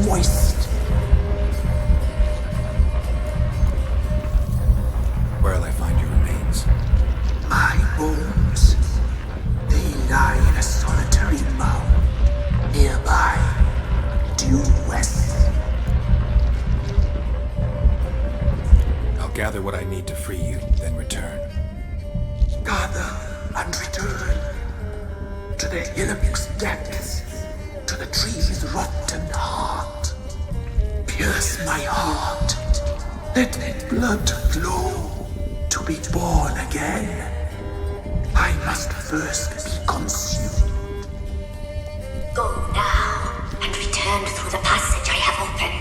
moist. Where'll I find your remains? My bones, they lie in a solitary mound nearby, due west. I'll gather what I need to free you, then return. Gather and return to the Hillock's depths, to the tree's rotten heart. Pierce my heart, let blood flow to be born again. I must first be consumed. Go now and return through the passage I have opened.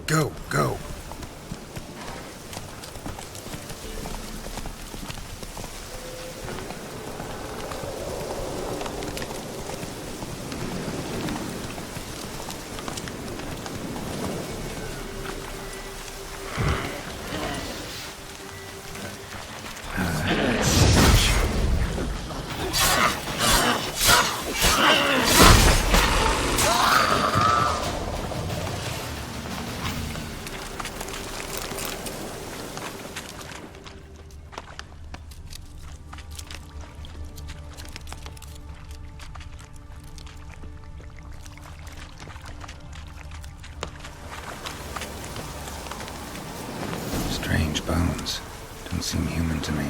Go, go. Strange bones. Don't seem human to me.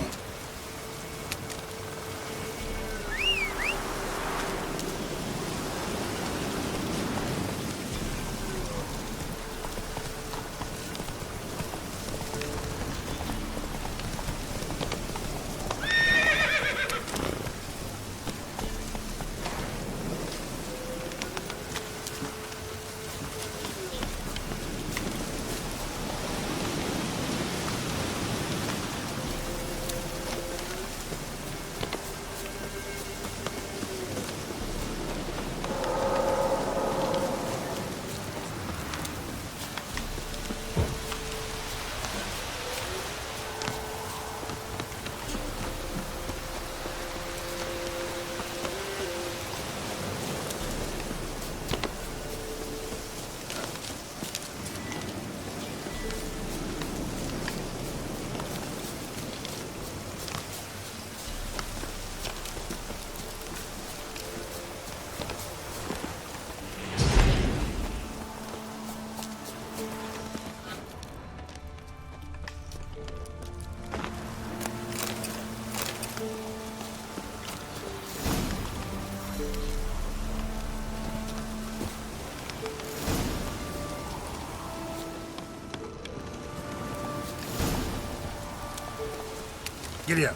Giddy up.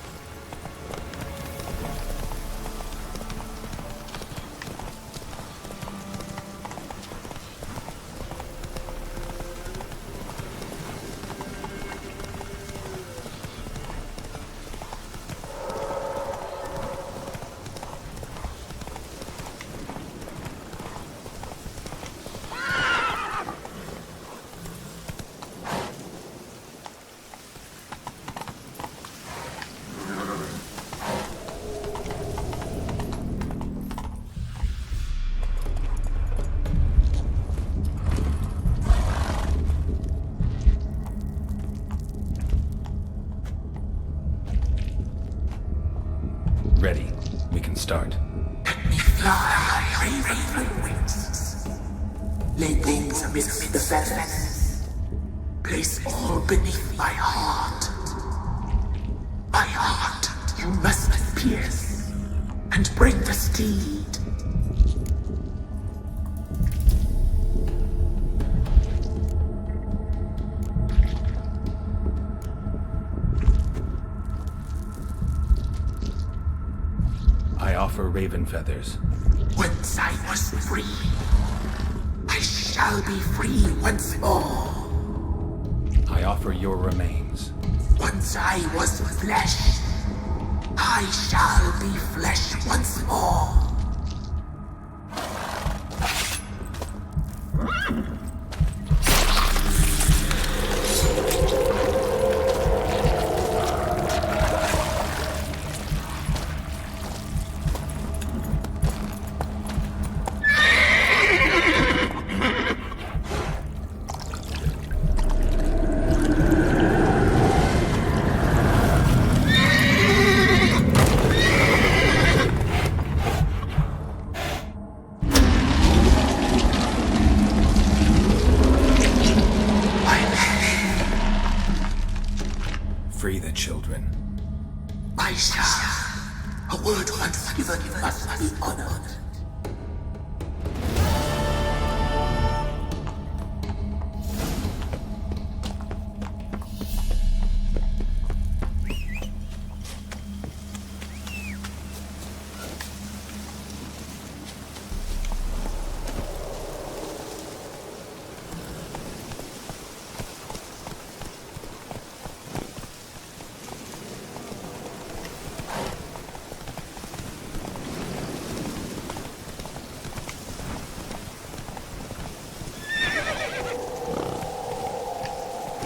Ready. We can start. Let me fly, raven wings. Lay wings amidst the feathers. Place all beneath my heart. My heart, you must pierce and bring the steed. I offer raven feathers. Once I was free, I shall be free once more. I offer your remains. Once I was flesh, I shall be flesh once more. Free the children. I shall. A word once given must be honored.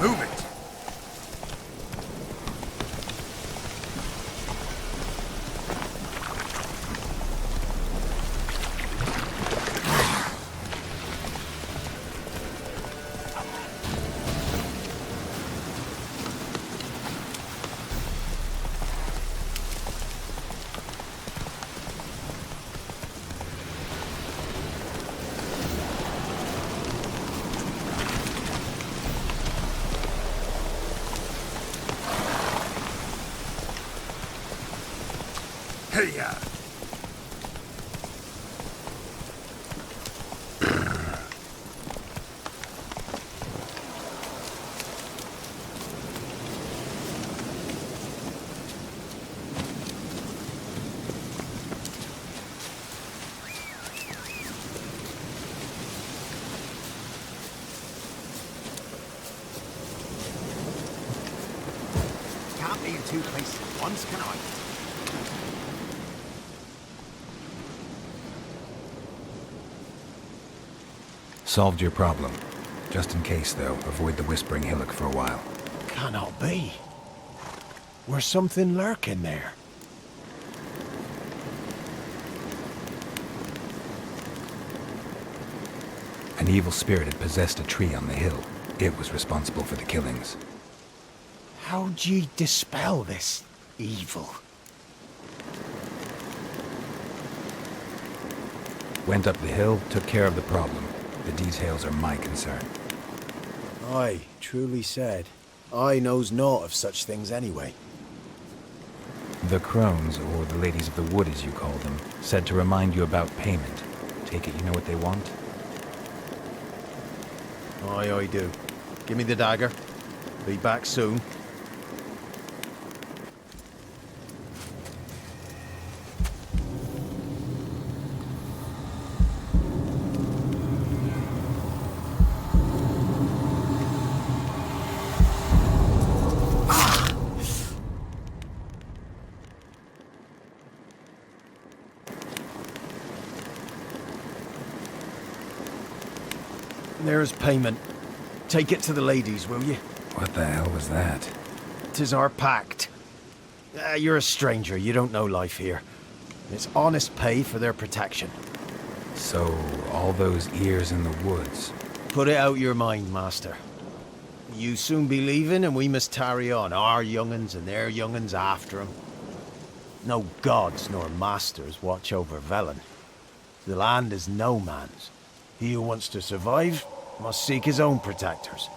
Move it! Hey-ya! Can't be in two places at once, can I? Solved your problem. Just in case, though, avoid the Whispering Hillock for a while. Cannot be. Where's something lurking there? An evil spirit had possessed a tree on the hill. It was responsible for the killings. How'd ye dispel this evil? Went up the hill, took care of the problem. The details are my concern. Aye, truly said. I knows naught of such things anyway. The crones, or the ladies of the wood as you call them, said to remind you about payment. Take it you know what they want? Aye, I do. Give me the dagger. Be back soon. There's payment. Take it to the ladies, will you? What the hell was that? 'Tis our pact. You're a stranger, you don't know life here. It's honest pay for their protection. So, all those ears in the woods. Put it out your mind, master. You soon be leaving and we must tarry on, our young'uns and their young'uns after 'em. No gods nor masters watch over Velen. The land is no man's. He who wants to survive must seek his own protectors.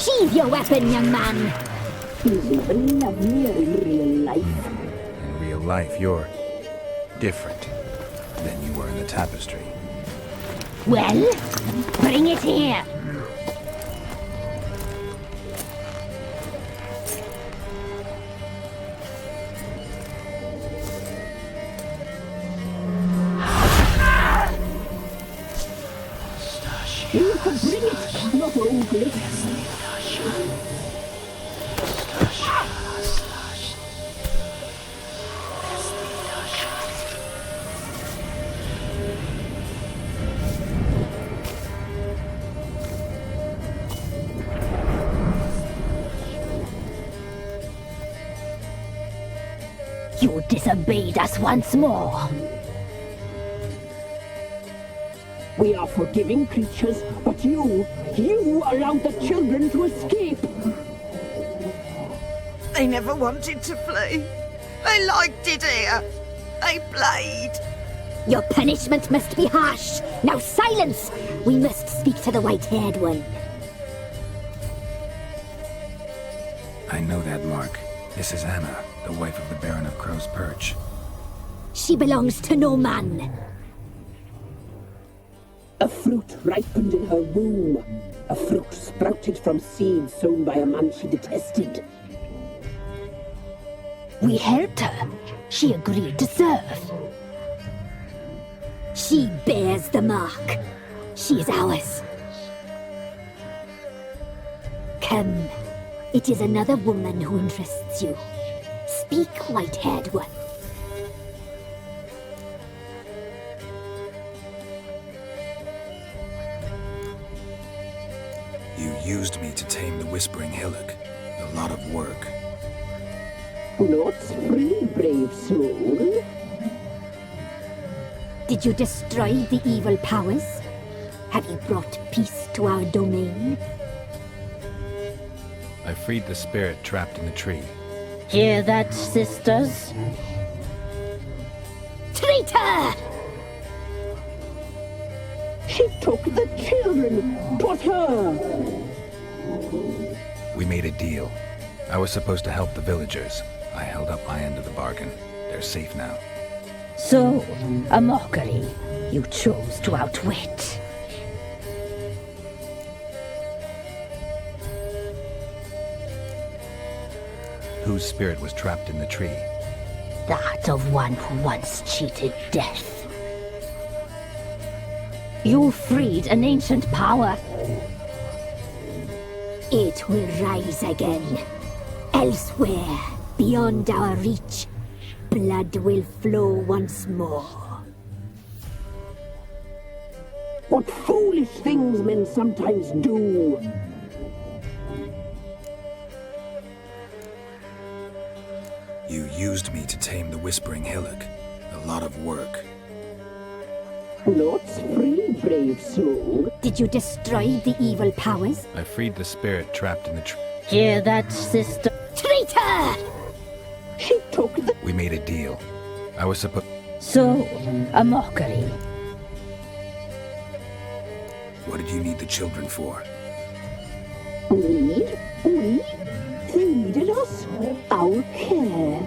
Sheathe your weapon, young man. He's even lovelier in real life. In real life, you're different than you were in the tapestry. Well, bring it here. You can bring it, not only. You disobeyed us once more. We are forgiving creatures, but you allowed the children to escape. They never wanted to flee. They liked it here. They played. Your punishment must be harsh. Now silence! We must speak to the white-haired one. I know that mark. This is Anna, the wife of the Baron of Crow's Perch. She belongs to no man. A fruit ripened in her womb. A fruit sprouted from seeds sown by a man she detested. We helped her. She agreed to serve. She bears the mark. She is ours. Come. It is another woman who interests you. Speak, white-haired one. You used me to tame the Whispering Hillock. A lot of work. Not free, brave soul. Did you destroy the evil powers? Have you brought peace to our domain? I freed the spirit trapped in the tree. Hear that, sisters? Traitor! She took the children. 'Twas her. We made a deal. I was supposed to help the villagers. I held up my end of the bargain. They're safe now. So, a mockery you chose to outwit. Whose spirit was trapped in the tree? That of one who once cheated death. You freed an ancient power. It will rise again. Elsewhere, beyond our reach, blood will flow once more. What foolish things men sometimes do. You used me to tame the Whispering Hillock. A lot of work. Not free, brave soul. Did you destroy the evil powers? I freed the spirit trapped in the tree. Hear that, sister? Traitor! She took the... We made a deal. I was supposed... So, a mockery. What did you need the children for? Need? We? They needed us. Our care.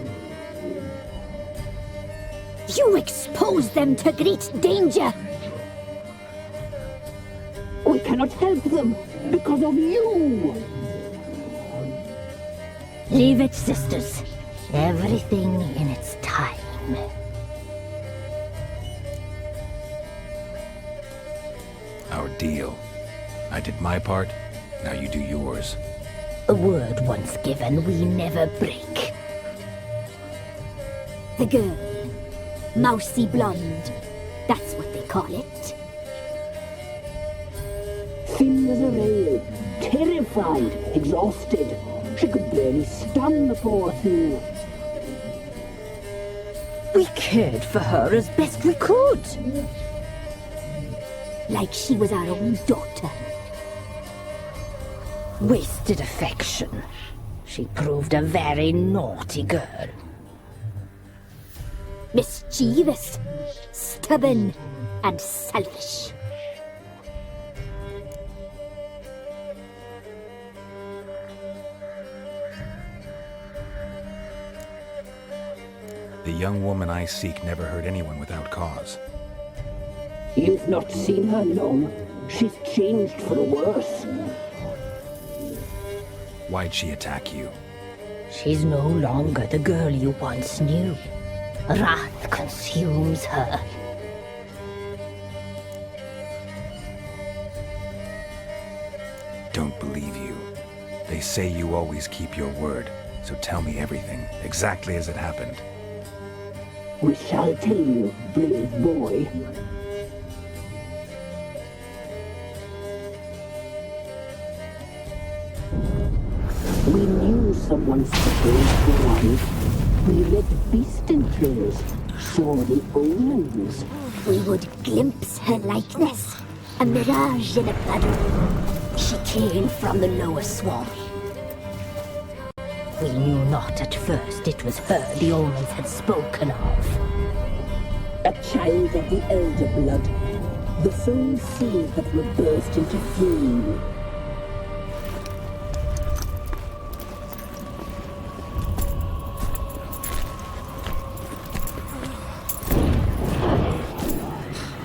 You exposed them to great danger. We cannot help them because of you. Leave it, sisters. Everything in its time. Our deal. I did my part, now you do yours. A word once given, we never break. The girl. Mousy blonde. That's what they call it. Thin as a rail. Terrified. Exhausted. She could barely stand, the poor thing. We cared for her as best we could. Like she was our own daughter. Wasted affection. She proved a very naughty girl. Mischievous, stubborn, and selfish. The young woman I seek never hurt anyone without cause. You've not seen her long. She's changed for the worse. Why'd she attack you? She's no longer the girl you once knew. Wrath consumes her. Don't believe you. They say you always keep your word, so tell me everything, exactly as it happened. We shall tell you, brave boy. We knew someone supposed to arrive. We read beast enclosed, saw the omens. We would glimpse her likeness, a mirage in a puddle. She came from the lower swamp. We knew not at first it was her the omens had spoken of. A child of the elder blood, the soul seed that would burst into flame.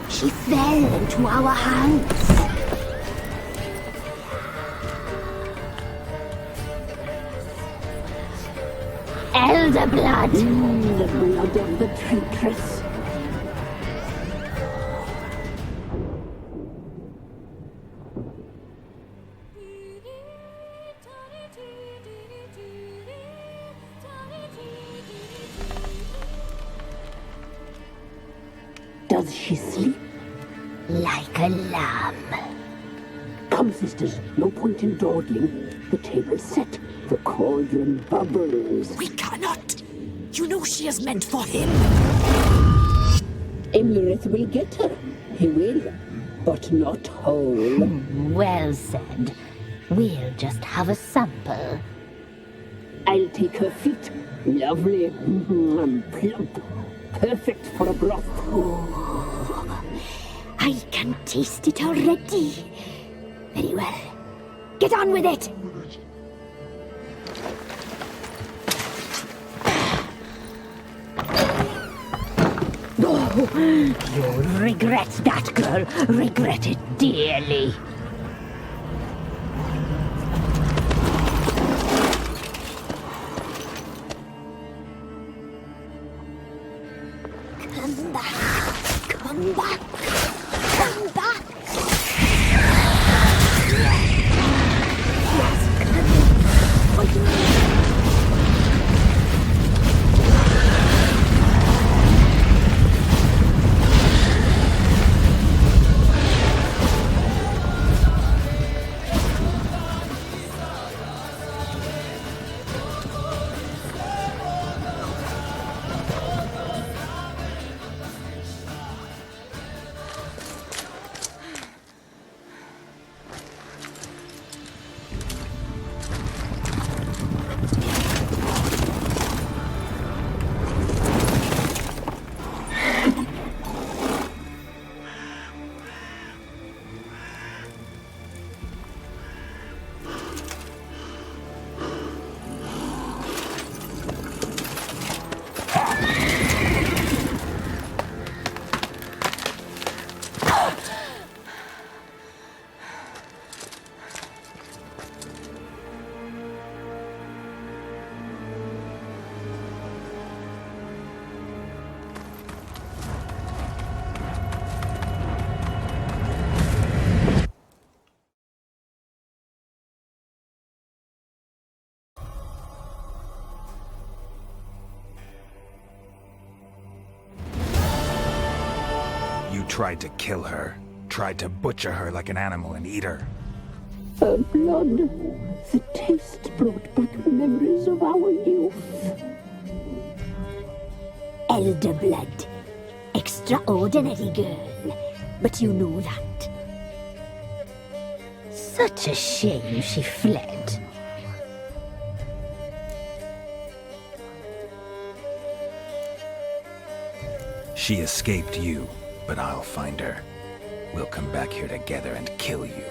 She fell into our hands. Elder blood! The blood of the traitress. Does she sleep? Like a lamb. Come, sisters, no point in dawdling. The table's set, the cauldron bubbles. We cannot. You know she is meant for him. Emurith will get her. He will, but not whole. Well said. We'll just have a sample. I'll take her feet. Lovely. Plump. Perfect for a broth. I can taste it already. Very well. Get on with it! Oh, you'll regret that, girl. Regret it dearly. Come back. Come back. Come back. Tried to kill her. Tried to butcher her like an animal and eat her. Her blood. The taste brought back memories of our youth. Elder blood. Extraordinary girl. But you know that. Such a shame she fled. She escaped you. But I'll find her. We'll come back here together and kill you.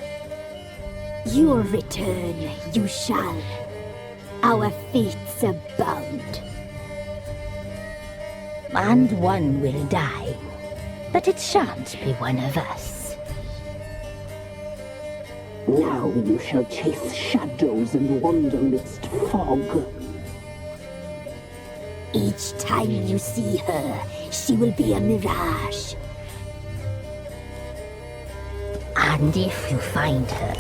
You'll return, you shall. Our fates are bound. And one will die. But it shan't be one of us. Now you shall chase shadows and wander midst fog. Each time you see her, she will be a mirage. And if you find her,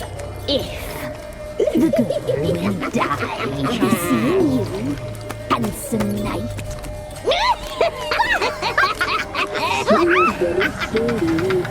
the girl will die. Seeing you, handsome knight. Very slowly.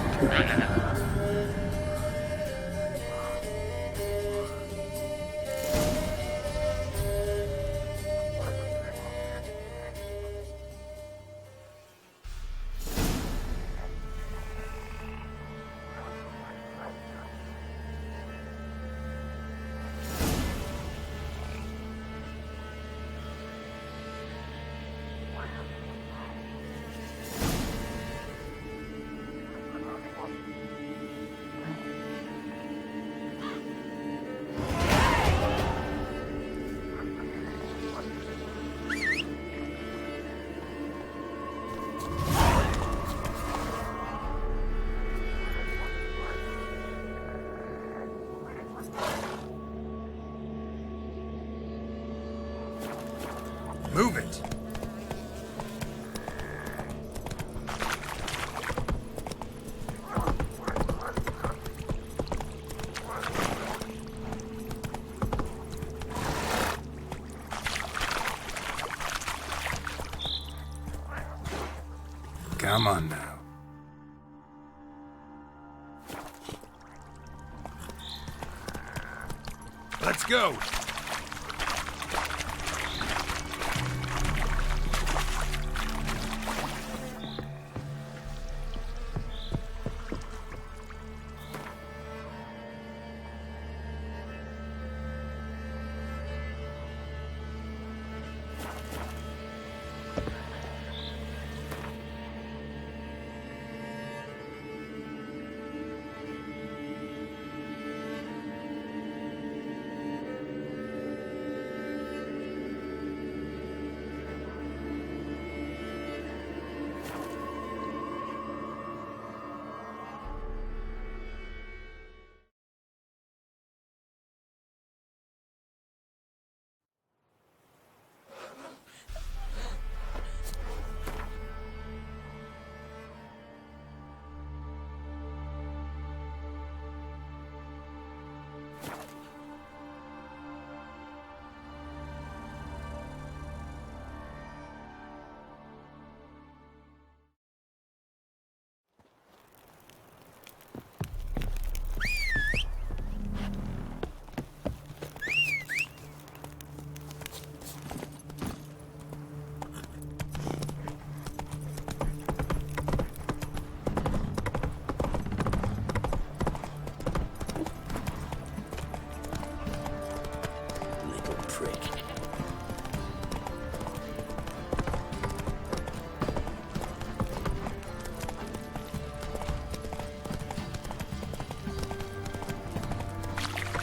Move it! Come on now. Let's go!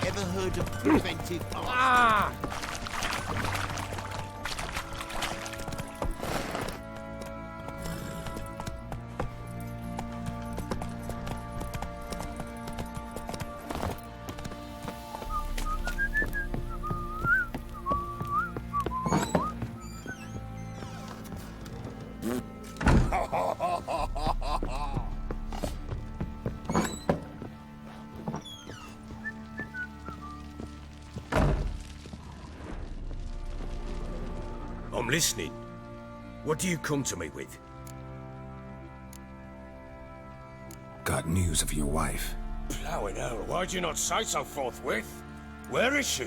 Ever heard of preventive... Ah! I'm listening. What do you come to me with? Got news of your wife. Plowing hell, why'd you not say so forthwith? Where is she?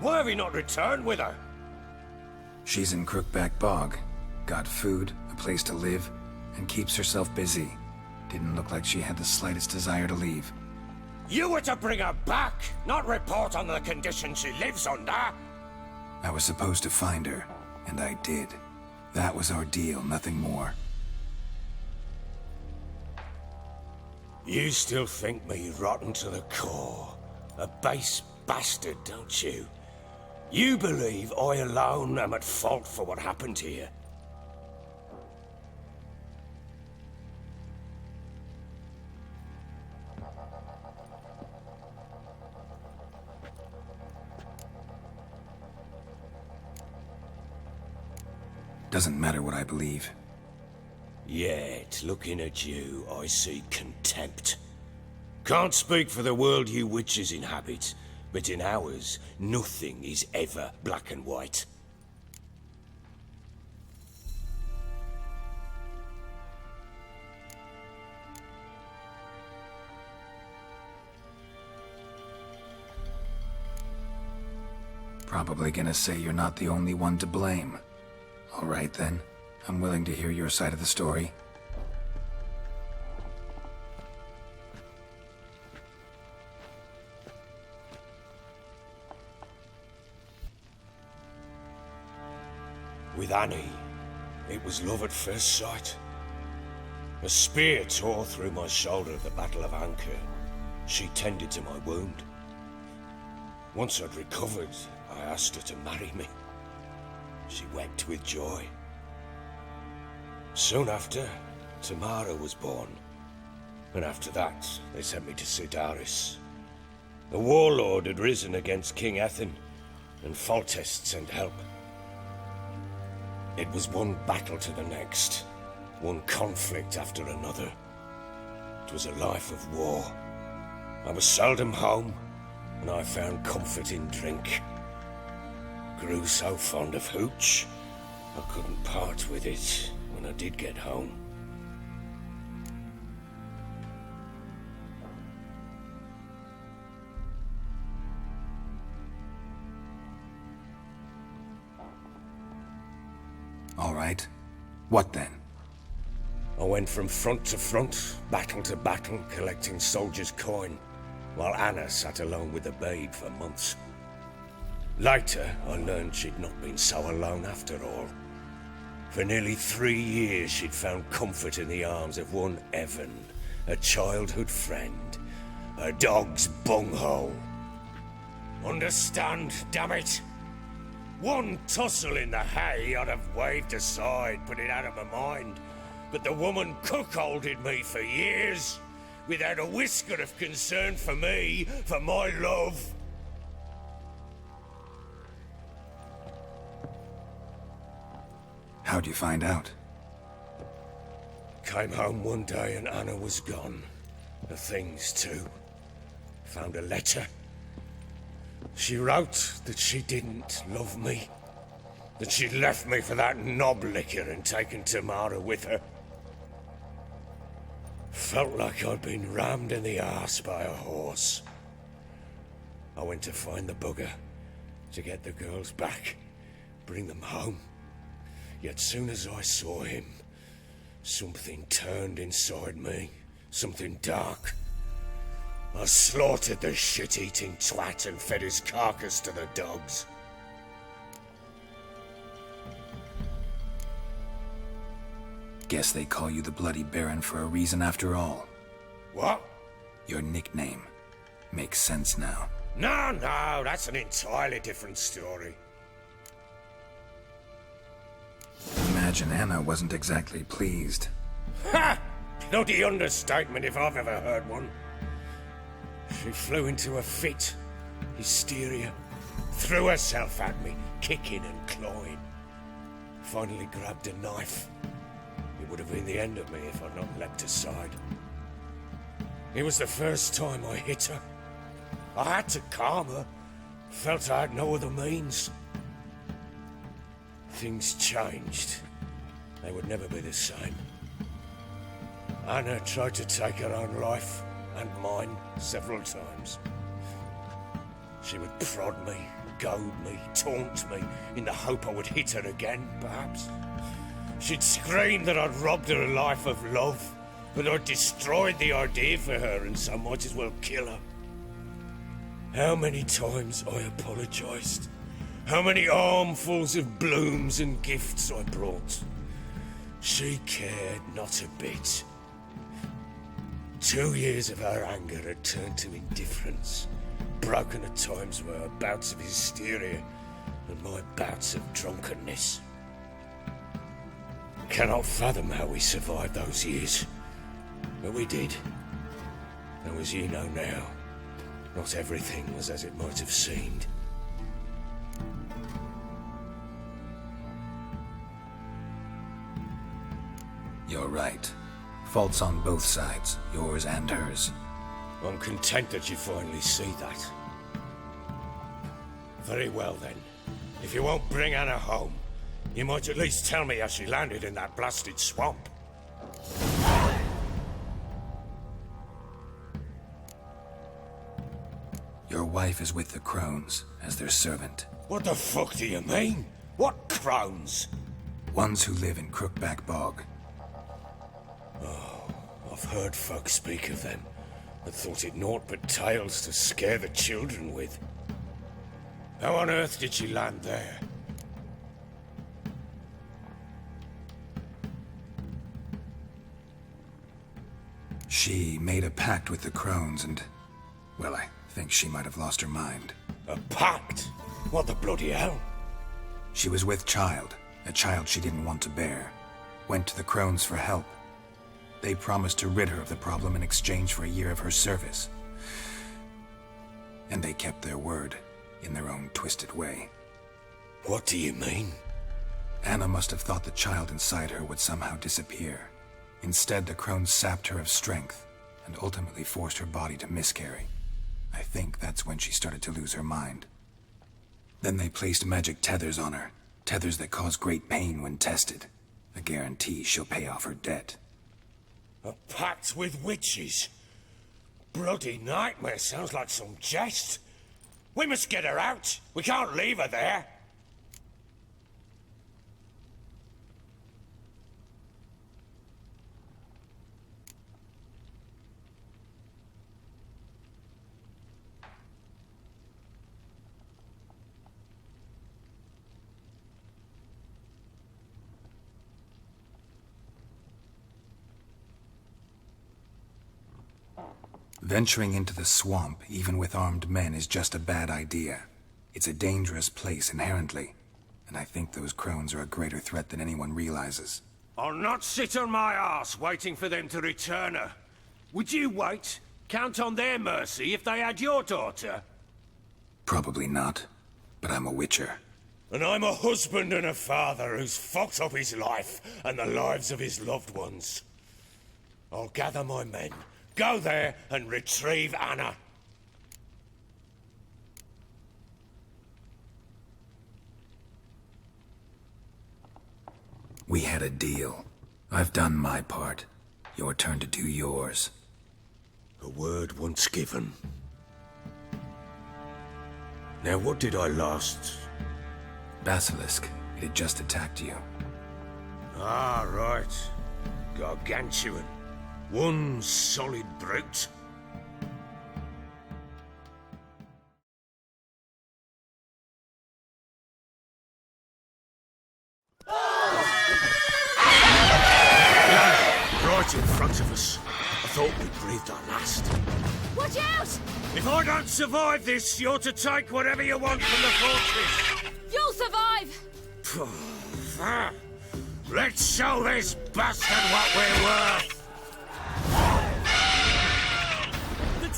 Why have you not returned with her? She's in Crookback Bog. Got food, a place to live, and keeps herself busy. Didn't look like she had the slightest desire to leave. You were to bring her back, not report on the conditions she lives under. I was supposed to find her, and I did. That was our deal, nothing more. You still think me rotten to the core. A base bastard, don't you? You believe I alone am at fault for what happened here. Doesn't matter what I believe. Yet, looking at you, I see contempt. Can't speak for the world you witches inhabit, but in ours, nothing is ever black and white. Probably gonna say you're not the only one to blame. All right then, I'm willing to hear your side of the story. With Annie, it was love at first sight. A spear tore through my shoulder at the Battle of Anchor. She tended to my wound. Once I'd recovered, I asked her to marry me. She wept with joy. Soon after, Tamara was born. And after that, they sent me to Sidaris. The warlord had risen against King Ethan, and Foltest sent help. It was one battle to the next, one conflict after another. It was a life of war. I was seldom home, and I found comfort in drink. Grew so fond of hooch, I couldn't part with it when I did get home. All right. What then? I went from front to front, battle to battle, collecting soldiers' coin, while Anna sat alone with the babe for months. Later, I learned she'd not been so alone after all. For nearly 3 years, she'd found comfort in the arms of one Evan, a childhood friend, a dog's bunghole. Understand, damn it? One tussle in the hay I'd have waved aside, put it out of my mind. But the woman cuckolded me for years, without a whisker of concern for me, for my love. How'd you find out? Came home one day and Anna was gone. The things too. Found a letter. She wrote that she didn't love me. That she'd left me for that knob licker and taken Tamara with her. Felt like I'd been rammed in the arse by a horse. I went to find the bugger, to get the girls back, bring them home. Yet soon as I saw him, something turned inside me, something dark. I slaughtered the shit-eating twat and fed his carcass to the dogs. Guess they call you the Bloody Baron for a reason after all. What? Your nickname. Makes sense now. No, that's an entirely different story. Imagine Anna wasn't exactly pleased. Ha! Bloody understatement if I've ever heard one. She flew into a fit, hysteria, threw herself at me, kicking and clawing. Finally grabbed a knife. It would have been the end of me if I'd not leapt aside. It was the first time I hit her. I had to calm her. Felt I had no other means. Things changed. They would never be the same. Anna tried to take her own life, and mine, several times. She would prod me, goad me, taunt me, in the hope I would hit her again, perhaps. She'd scream that I'd robbed her life of love, that I'd destroyed the idea for her and so might as well kill her. How many times I apologized. How many armfuls of blooms and gifts I brought. She cared not a bit. 2 years of her anger had turned to indifference, broken at times by her bouts of hysteria and my bouts of drunkenness. Cannot fathom how we survived those years, but we did. And as you know now, not everything was as it might have seemed. right. Faults on both sides, yours and hers. I'm content that you finally see that. Very well then. If you won't bring Anna home, you might at least tell me how she landed in that blasted swamp. Your wife is with the Crones, as their servant. What the fuck do you mean? What crones? Ones who live in Crookback Bog. I've heard folk speak of them, and thought it naught but tales to scare the children with. How on earth did she land there? She made a pact with the Crones and... well, I think she might have lost her mind. A pact? What the bloody hell? She was with child, a child she didn't want to bear. Went to the Crones for help. They promised to rid her of the problem in exchange for a year of her service. And they kept their word, in their own twisted way. What do you mean? Anna must have thought the child inside her would somehow disappear. Instead, the Crones sapped her of strength, and ultimately forced her body to miscarry. I think that's when she started to lose her mind. Then they placed magic tethers on her, tethers that cause great pain when tested. A guarantee she'll pay off her debt. A pact with witches? Bloody nightmare, sounds like some jest. We must get her out. We can't leave her there. Venturing into the swamp, even with armed men, is just a bad idea. It's a dangerous place inherently, and I think those Crones are a greater threat than anyone realizes. I'll not sit on my arse waiting for them to return her. Would you wait? Count on their mercy if they had your daughter? Probably not, but I'm a witcher. And I'm a husband and a father who's fucked up his life and the lives of his loved ones. I'll gather my men, go there and retrieve Anna. We had a deal. I've done my part. Your turn to do yours. A word once given. Now what did I last... Basilisk. It had just attacked you. Ah, right. Gargantuan. One solid brute. Right in front of us. I thought we breathed our last. Watch out! If I don't survive this, you're to take whatever you want from the fortress. You'll survive! Let's show this bastard what we're worth! The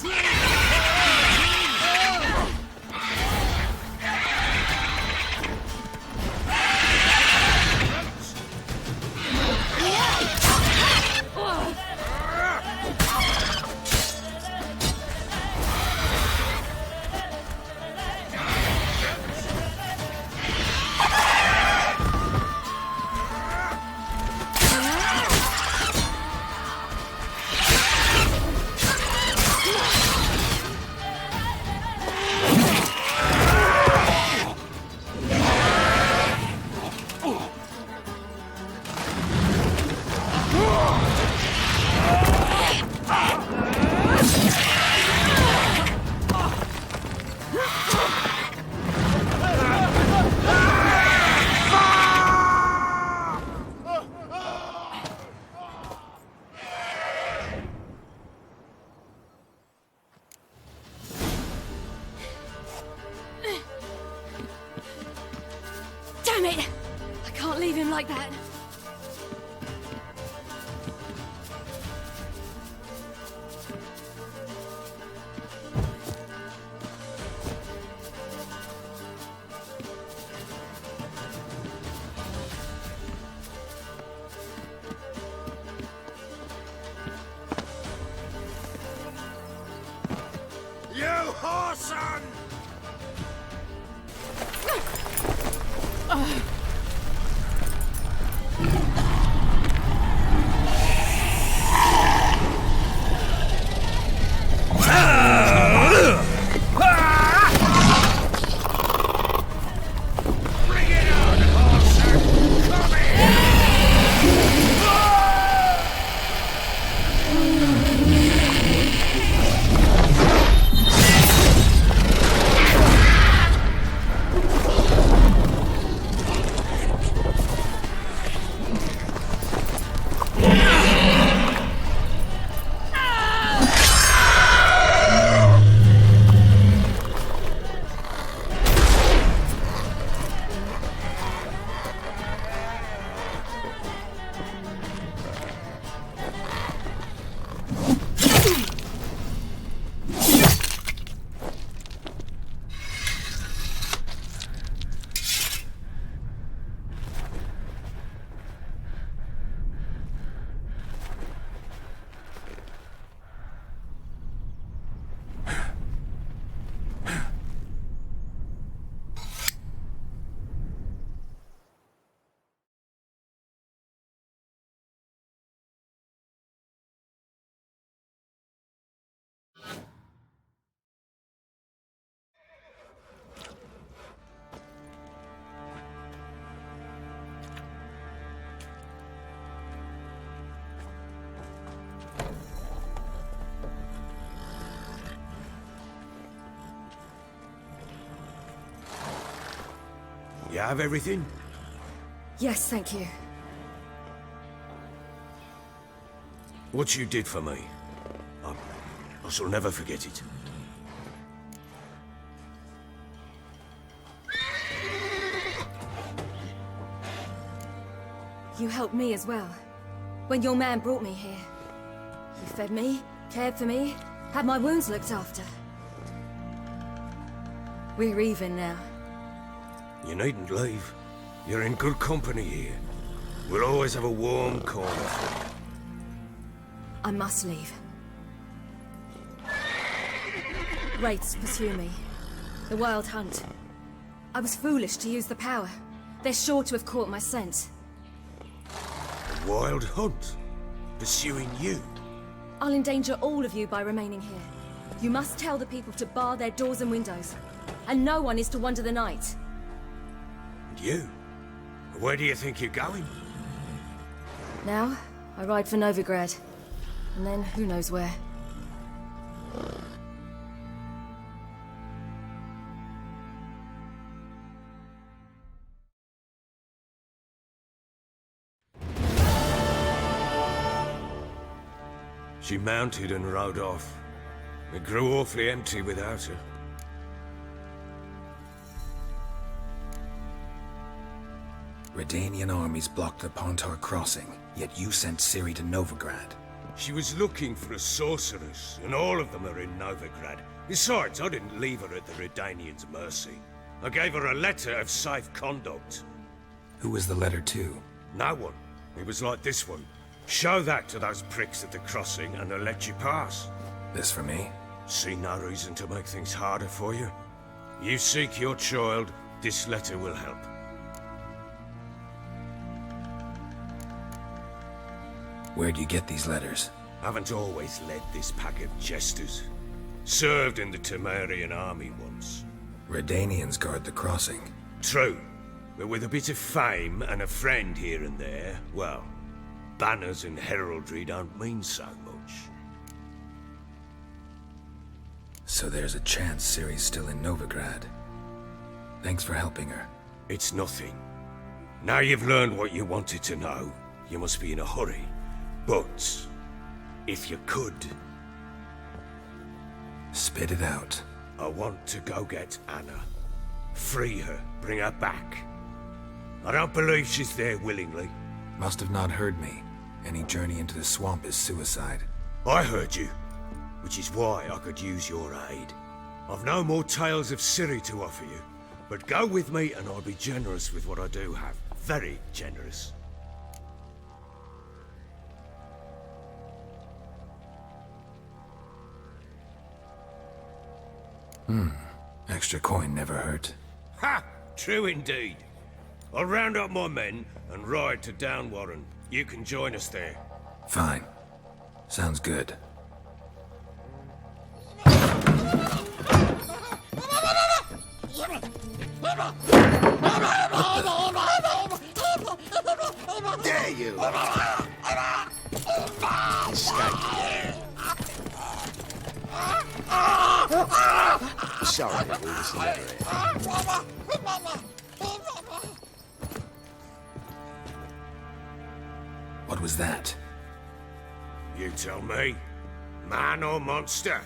Damn it! I can't leave him like that. You have everything? Yes, thank you. What you did for me, I shall never forget it. You helped me as well. When your man brought me here. You fed me, cared for me, had my wounds looked after. We're even now. You needn't leave. You're in good company here. We'll always have a warm corner for you. I must leave. Wraiths pursue me. The Wild Hunt. I was foolish to use the power. They're sure to have caught my scent. A wild hunt? Pursuing you? I'll endanger all of you by remaining here. You must tell the people to bar their doors and windows. And no one is to wander the night. And you? Where do you think you're going? Now, I ride for Novigrad. And then, who knows where. She mounted and rode off. It grew awfully empty without her. Redanian armies blocked the Pontar crossing, yet you sent Ciri to Novigrad. She was looking for a sorceress, and all of them are in Novigrad. Besides, I didn't leave her at the Redanians' mercy. I gave her a letter of safe conduct. Who was the letter to? No one. It was like this one. Show that to those pricks at the crossing, and they'll let you pass. This for me? See no reason to make things harder for you. You seek your child, this letter will help. Where'd you get these letters? Haven't always led this pack of jesters. Served in the Temerian army once. Redanians guard the crossing. True, but with a bit of fame and a friend here and there, well, banners and heraldry don't mean so much. So there's a chance Ciri's still in Novigrad. Thanks for helping her. It's nothing. Now you've learned what you wanted to know, you must be in a hurry. But, if you could... Spit it out. I want to go get Anna. Free her, bring her back. I don't believe she's there willingly. Must have not heard me. Any journey into the swamp is suicide. I heard you, which is why I could use your aid. I've no more tales of Ciri to offer you, but go with me and I'll be generous with what I do have. Very generous. Extra coin never hurt. Ha! True indeed. I'll round up my men and ride to Downwarren. You can join us there. Fine. Sounds good. There you are. Sorry, we was never here. What was that? You tell me. Man or monster?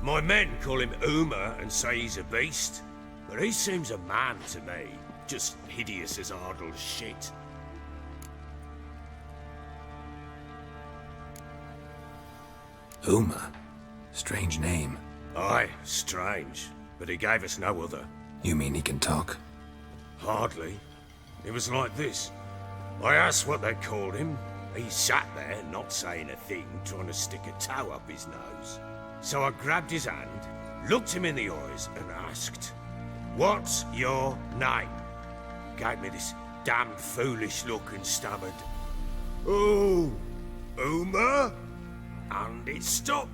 My men call him Uma and say he's a beast. But he seems a man to me. Just hideous as Ardle's shit. Uma? Strange name. Aye, strange. But he gave us no other. You mean he can talk? Hardly. It was like this. I asked what they called him. He sat there, not saying a thing, trying to stick a toe up his nose. So I grabbed his hand, looked him in the eyes, and asked, "What's your name?" Gave me this damned foolish look and stammered, "Oh, Uma?" And it stuck.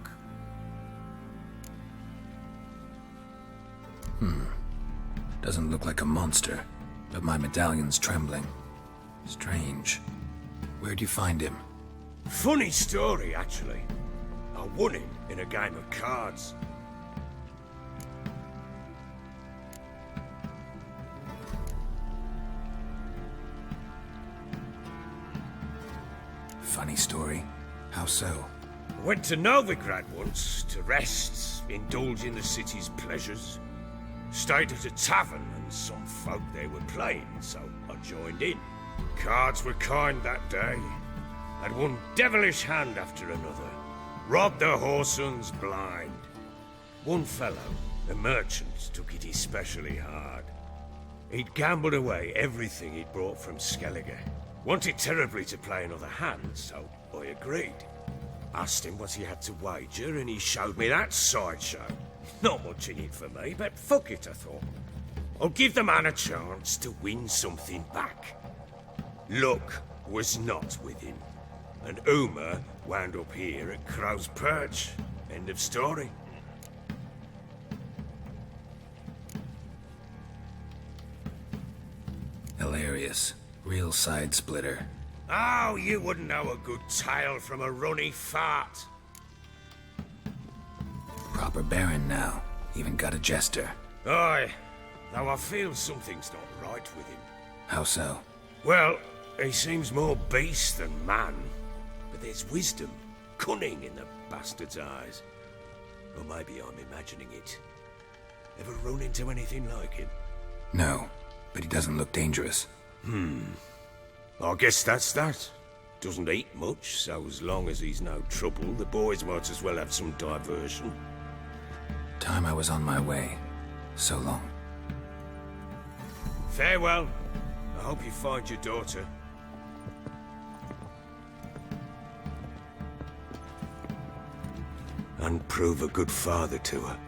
Doesn't look like a monster, but my medallion's trembling. Strange. Where'd you find him? Funny story, actually. I won him in a game of cards. Funny story. How so? Went to Novigrad once to rest, indulge in the city's pleasures. Stayed at a tavern and some folk there were playing, so I joined in. Cards were kind that day. Had one devilish hand after another. Robbed the whoresons blind. One fellow, a merchant, took it especially hard. He'd gambled away everything he'd brought from Skellige. Wanted terribly to play another hand, so I agreed. Asked him what he had to wager, and he showed me that sideshow. Not much in it for me, but fuck it, I thought. I'll give the man a chance to win something back. Luck was not with him, and Uma wound up here at Crow's Perch. End of story. Hilarious. Real side splitter. Oh, you wouldn't know a good tale from a runny fart. Proper baron now. Even got a jester. Aye, though I feel something's not right with him. How so? Well, he seems more beast than man. But there's wisdom, cunning in the bastard's eyes. Or maybe I'm imagining it. Ever run into anything like him? No, but he doesn't look dangerous. I guess that's that. Doesn't eat much, so as long as he's no trouble, the boys might as well have some diversion. Time I was on my way. So long. Farewell. I hope you find your daughter. And prove a good father to her.